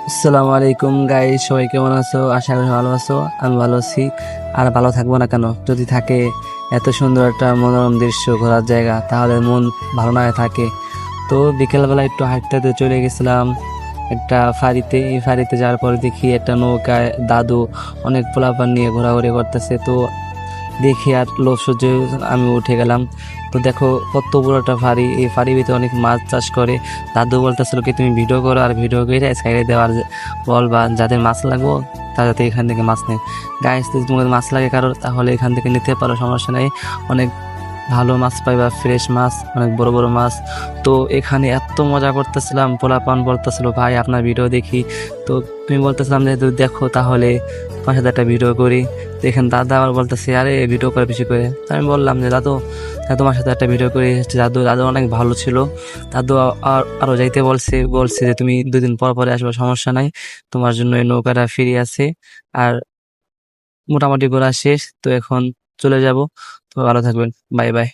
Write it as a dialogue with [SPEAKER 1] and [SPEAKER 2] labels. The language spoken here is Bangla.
[SPEAKER 1] আসসালামু আলাইকুম গাইস, সবাই কেমন আছো? আশা করি ভালো আছো। আমি ভালো আছি। আর ভালো থাকবো না কেন? যদি থাকে এত সুন্দর একটা মনোরম দৃশ্য, ঘোরার জায়গা, তাহলে মন ভালো না থাকে। তো বিকেলবেলা একটু হাঁটতে হাঁটতে চলে গেছিলাম একটা ফাঁড়িতে। এই ফাঁড়িতে যাওয়ার পরে দেখি একটা নৌকায় দাদু অনেক পোলাপান নিয়ে ঘোরাঘুরি করতেছে। তো দেখি আর লোভ সহ্য আমি উঠে গেলাম। তো দেখো কত বড় একটা ফাঁড়ি, এই ফাঁড়ির ভিতরে অনেক মাছ চাষ করে। দাদু বলতেছিল কি তুমি ভিডিও করো, আর ভিডিও করে সাইডে দেওয়ার বল, বা যাদের মাছ লাগবো তারা যাতে এখান থেকে মাছ নেয়। গাইস, যদি তোমাদের মাছ লাগে কারোর, তাহলে এখান থেকে নিতে পারো, সমস্যা নেই। অনেক ভালো মাছ পাইবা, ফ্রেশ মাছ, অনেক বড় বড় মাছ। তো এখানে এত মজা করতেছিলাম, পোলাপান বলতেছিল ভাই আপনার ভিডিও দেখি। তো তুমি বলতেছিলাম যে যদি দেখো তাহলে তোমার সাথে একটা ভিডিও করি। তো এখানে দাদা আবার বলতেছে আরে ভিডিও করে বেশি করে। তো আমি বললাম যে দাদু তোমার সাথে একটা ভিডিও করি। দাদু দাদু অনেক ভালো ছিল। দাদু আরো যাইতে বলছে বলছে যে তুমি 2 দিন পর পরে আসবে, সমস্যা নাই, তোমার জন্য এই নৌকাটা ফ্রি আছে। আর মোটামুটি ঘোরা শেষ, তো এখন চলে যাব। তো ভালো থাকবেন, বাই বাই।